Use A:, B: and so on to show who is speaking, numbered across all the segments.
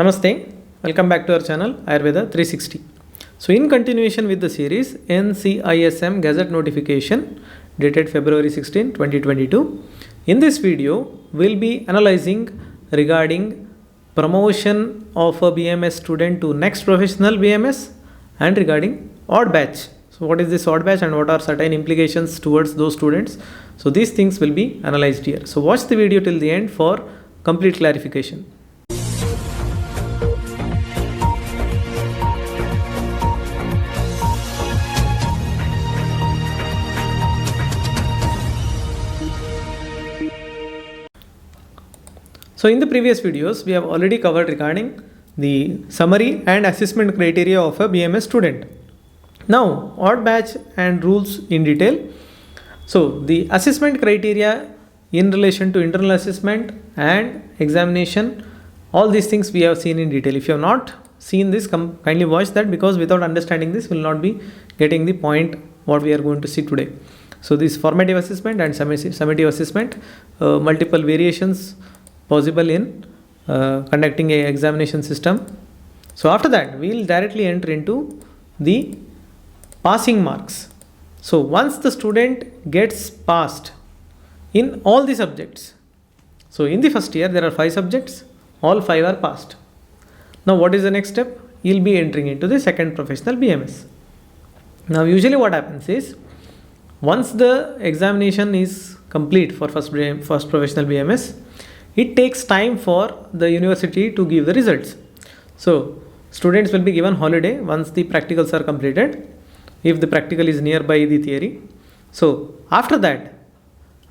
A: Namaste, welcome back to our channel Ayurveda 360. So in continuation with the series NCISM Gazette notification dated February 16, 2022. In this video, we'll be analyzing regarding promotion of a BMS student to next professional BMS and regarding odd batch. So what is this odd batch and what are certain implications towards those students? So these things will be analyzed here. So watch the video till the end for complete clarification. So in the previous videos, we have already covered regarding the summary and assessment criteria of a BMS student. Now, odd batch and rules in detail. So the assessment criteria in relation to internal assessment and examination, all these things we have seen in detail. If you have not seen this, kindly watch that, because without understanding this, we will not be getting the point what we are going to see today. So this formative assessment and summative assessment, multiple variations possible in conducting a examination system. So after that, we will directly enter into the passing marks. So once the student gets passed in all the subjects, so in the first year there are 5 subjects, all 5 are passed. Now what is the next step? You will be entering into the second professional BMS. Now usually what happens is, once the examination is complete for first professional BMS, it takes time for the university to give the results. So students will be given holiday once the practicals are completed, if the practical is nearby the theory. So after that,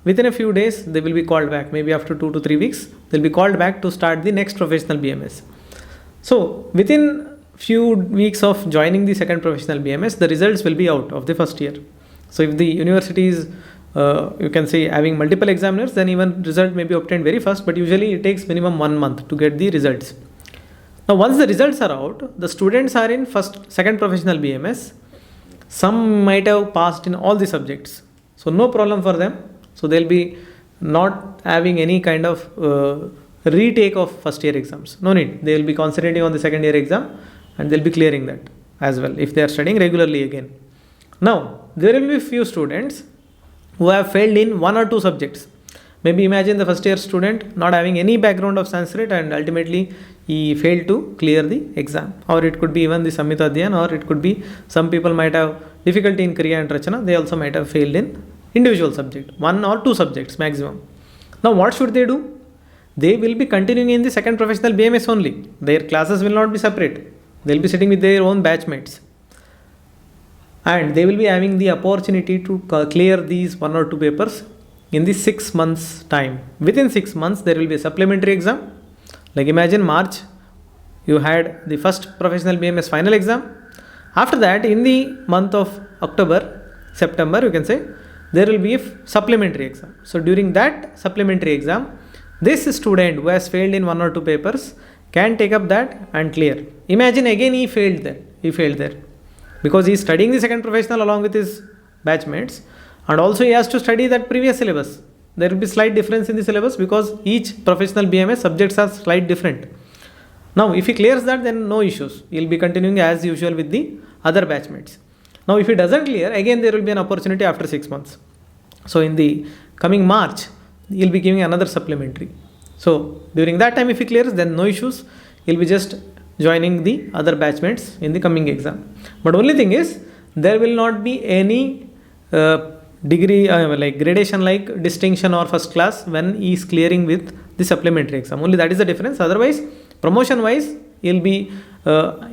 A: within a few days, they will be called back. Maybe after 2 to 3 weeks, they'll be called back to start the next professional BMS. So within few weeks of joining the second professional BMS, the results will be out of the first year. So if the university is you can say having multiple examiners, then even result may be obtained very fast, but usually it takes minimum 1 month to get the results. Now once the results are out, the students are in second professional BMS. Some might have passed in all the subjects, so no problem for them. So they'll be not having any kind of retake of first year exams. No need. They will be concentrating on the second year exam and they'll be clearing that as well if they are studying regularly again. Now there will be few students who have failed in 1 or 2 subjects. Maybe imagine the first year student not having any background of Sanskrit and ultimately he failed to clear the exam. Or it could be even the Samhita-Siddhanta, or it could be some people might have difficulty in Kriya and Rachana. They also might have failed in individual subject, 1 or 2 subjects maximum. Now what should they do? They will be continuing in the second professional BMS only. Their classes will not be separate. They will be sitting with their own batchmates. And they will be having the opportunity to clear these 1 or 2 papers in the 6 months time. Within 6 months, there will be a supplementary exam. Like imagine March, you had the first professional BMS final exam. After that, in the month of September, you can say, there will be a supplementary exam. So during that supplementary exam, this student who has failed in 1 or 2 papers can take up that and clear. Imagine again he failed there. Because he is studying the second professional along with his batchmates, and also he has to study that previous syllabus. There will be slight difference in the syllabus because each professional BMS subjects are slight different. Now if he clears that, then no issues. He will be continuing as usual with the other batchmates. Now if he doesn't clear, again there will be an opportunity after 6 months. So in the coming March, he will be giving another supplementary. So during that time if he clears, then no issues. He will be just joining the other batchmates in the coming exam. But only thing is, there will not be any degree like gradation like distinction or first class when he is clearing with the supplementary exam. Only that is the difference. Otherwise, promotion wise, he will be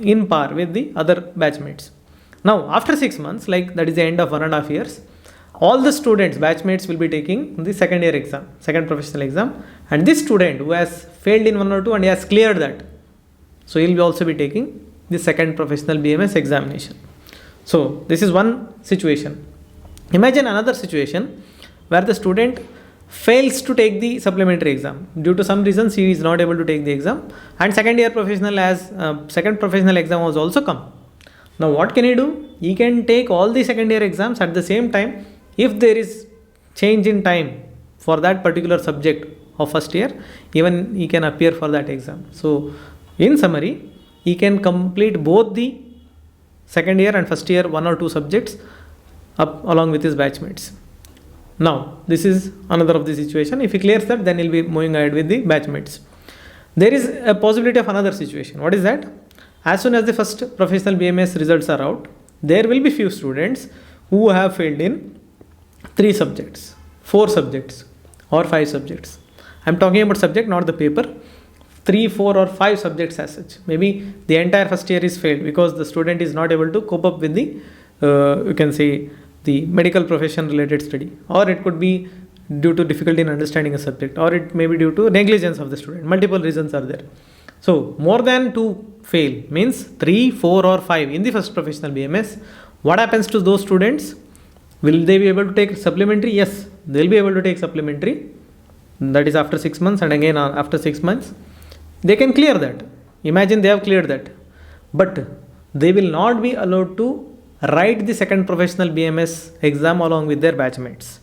A: in par with the other batchmates. Now after 6 months, like that is the end of 1.5 years, all the students, batchmates will be taking the second year exam, second professional exam, and this student who has failed in 1 or 2 and he has cleared that, so he will also be taking the second professional BMS examination. So this is one situation. Imagine another situation where the student fails to take the supplementary exam. Due to some reasons, he is not able to take the exam, and second professional exam was also come. Now what can he do? He can take all the second year exams at the same time. If there is change in time for that particular subject of first year, even he can appear for that exam. So In summary, he can complete both the second year and first year 1 or 2 subjects up along with his batchmates. Now, this is another of the situation. If he clears that, then he'll be moving ahead with the batchmates. There is a possibility of another situation. What is that? As soon as the first professional BMS results are out, there will be few students who have failed in 3 subjects, 4 subjects or 5 subjects. I am talking about subject, not the paper. 3, 4 or 5 subjects as such. Maybe the entire first year is failed because the student is not able to cope up with the, you can say, the medical profession related study, or it could be due to difficulty in understanding a subject, or it may be due to negligence of the student. Multiple reasons are there. So more than 2 fail means 3, 4 or 5 in the first professional BMS. What happens to those students? Will they be able to take supplementary? Yes, they will be able to take supplementary. That is after 6 months, and again after 6 months. They can clear that. Imagine they have cleared that. But they will not be allowed to write the second professional BMS exam along with their batchmates.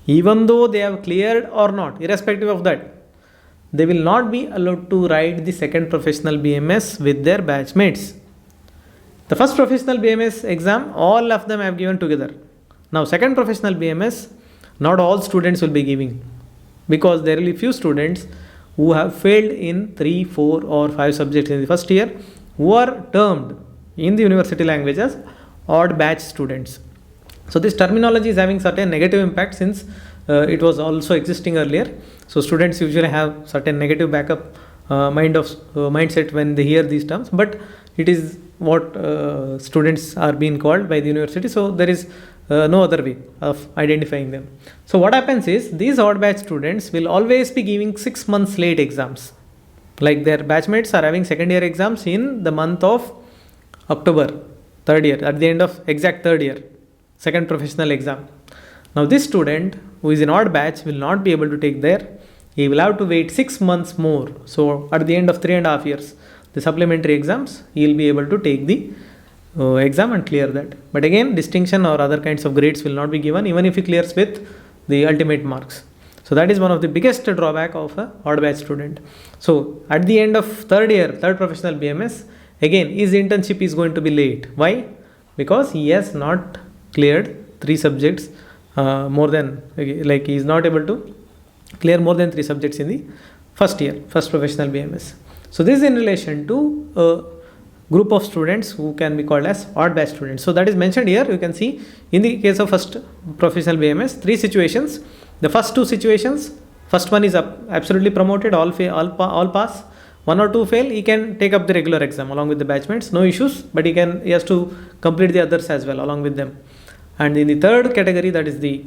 A: Even though they have cleared or not, irrespective of that, they will not be allowed to write the second professional BMS with their batchmates. The first professional BMS exam, all of them have given together. Now, second professional BMS, not all students will be giving, because there will be few students who have failed in 3, 4 or 5 subjects in the first year, who are termed in the university language as odd batch students. So this terminology is having certain negative impact since it was also existing earlier. So students usually have certain negative backup mindset when they hear these terms, but it is what students are being called by the university. So there is no other way of identifying them. So what happens is, these odd batch students will always be giving 6 months late exams. Like their batchmates are having second year exams in the month of October, third year, at the end of exact third year, second professional exam. Now this student who is in odd batch will not be able to take there. He will have to wait 6 months more. So at the end of 3.5 years, the supplementary exams, he will be able to take the exam and clear that. But again, distinction or other kinds of grades will not be given even if he clears with the ultimate marks. So that is one of the biggest drawback of a odd batch student. So at the end of third year, third professional BMS, again his internship is going to be late. Why? Because he has not cleared 3 subjects more than, like he is not able to clear more than 3 subjects in the first year, first professional BMS. So this is in relation to a group of students who can be called as odd batch students. So that is mentioned here. You can see in the case of first professional BMS, 3 situations. The first 2 situations, first one is absolutely promoted, all pass. 1 or 2 fail, he can take up the regular exam along with the batchmates, no issues, but he has to complete the others as well along with them. And in the third category, that is the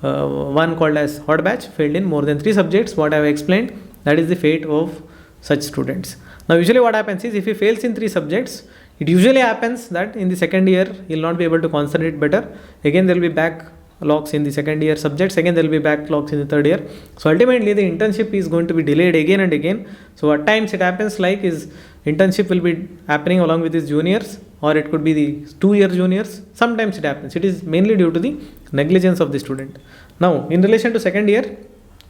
A: one called as odd batch, failed in more than 3 subjects, what I have explained, that is the fate of such students. Now usually what happens is, if he fails in 3 subjects, it usually happens that in the second year he will not be able to concentrate better. Again there will be backlogs in the second year subjects, again there will be backlogs in the third year. So ultimately the internship is going to be delayed again and again. So at times it happens like his internship will be happening along with his juniors, or it could be the 2-year juniors. Sometimes it happens. It is mainly due to the negligence of the student. Now in relation to second year,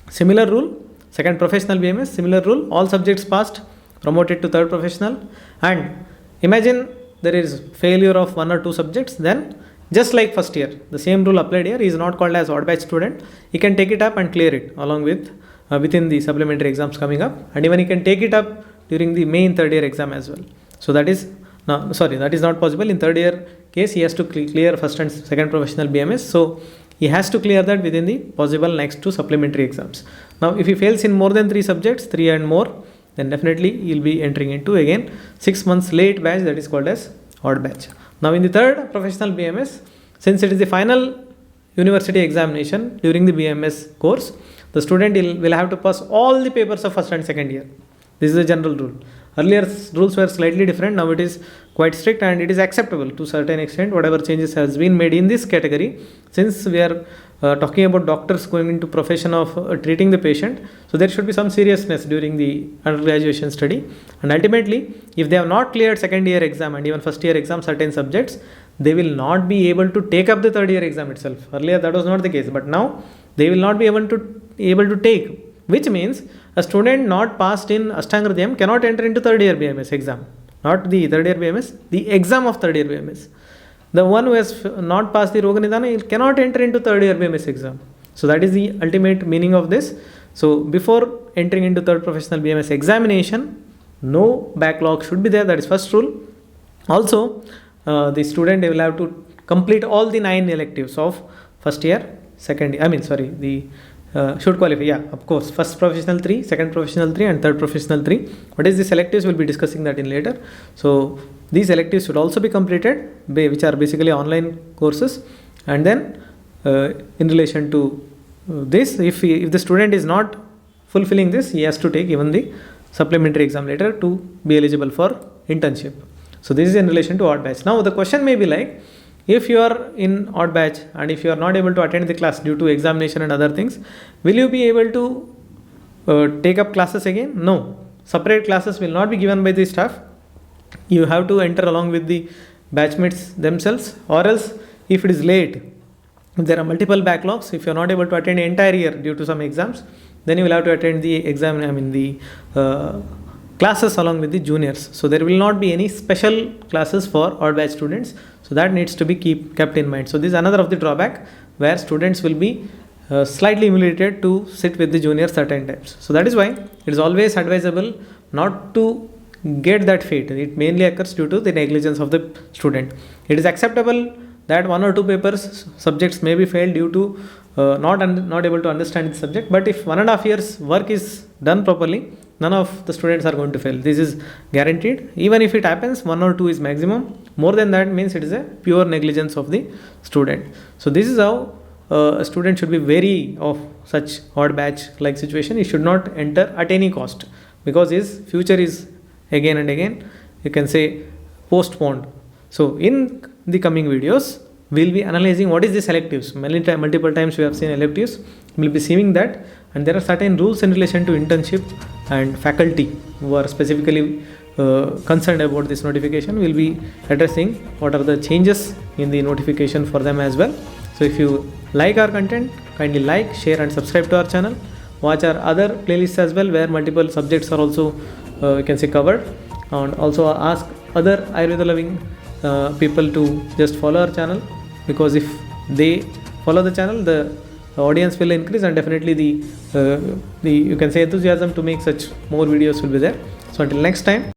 A: similar rule. Second professional BMS, similar rule, all subjects passed, promoted to third professional. And imagine there is failure of 1 or 2 subjects, then just like first year, the same rule applied here. He is not called as odd batch student. He can take it up and clear it along with within the supplementary exams coming up, and even he can take it up during the main third year exam as well. So that is that is not possible. In third year case, he has to clear first and second professional BMS. So he has to clear that within the possible next 2 supplementary exams. Now if he fails in more than 3 subjects, 3 and more, then definitely he will be entering into again 6 months late batch, that is called as odd batch. Now in the third professional BMS, since it is the final university examination during the BMS course, the student will have to pass all the papers of first and second year. This is a general rule. Earlier rules were slightly different. Now it is quite strict, and it is acceptable to certain extent whatever changes has been made in this category, since we are talking about doctors going into profession of treating the patient. So there should be some seriousness during the undergraduate study, and ultimately if they have not cleared second year exam and even first year exam certain subjects, they will not be able to take up the third year exam itself. Earlier that was not the case, but now they will not be able to take which means a student not passed in Ashtanga Hridayam cannot enter into third year BMS exam. Not the third year BMS, the exam of third year BMS. The one who has not passed the Roga Nidhana cannot enter into third year BMS exam. So that is the ultimate meaning of this. So before entering into third professional BMS examination, no backlog should be there. That is first rule. Also, the student will have to complete all the 9 electives of first year, second year, should qualify, yeah, of course, first professional 3, second professional 3 and third professional 3. What is this electives? We'll be discussing that in later. So these electives should also be completed, which are basically online courses. And then in relation to this, if the student is not fulfilling this, he has to take even the supplementary exam later to be eligible for internship. So this is in relation to odd batch. Now the question may be like, if you are in odd batch and if you are not able to attend the class due to examination and other things, will you be able to take up classes again? No. Separate classes will not be given by the staff. You have to enter along with the batchmates themselves, or else if it is late, if there are multiple backlogs, if you are not able to attend the entire year due to some exams, then you will have to attend the exam, classes along with the juniors. So there will not be any special classes for odd batch students. So that needs to be kept in mind. So this is another of the drawback where students will be slightly humiliated to sit with the juniors certain times. So that is why it is always advisable not to get that fate. It mainly occurs due to the negligence of the student. It is acceptable that 1 or 2 papers subjects may be failed due to not able to understand the subject, but if 1.5 years work is done properly, none of the students are going to fail. This is guaranteed. Even if it happens, 1 or 2 is maximum. More than that means it is a pure negligence of the student. So this is how a student should be wary of such odd batch like situation. He should not enter at any cost, because his future is again and again, you can say, postponed. So in the coming videos, we'll be analyzing what is this electives. Multiple times we have seen electives. We'll be seeing that, and there are certain rules in relation to internship and faculty who are specifically concerned about this notification. We'll be addressing what are the changes in the notification for them as well. So if you like our content, kindly like, share and subscribe to our channel. Watch our other playlists as well, where multiple subjects are also you can say covered, and also ask other Ayurveda loving people to just follow our channel, because if they follow the channel, the audience will increase, and definitely the you can say enthusiasm to make such more videos will be there. So until next time.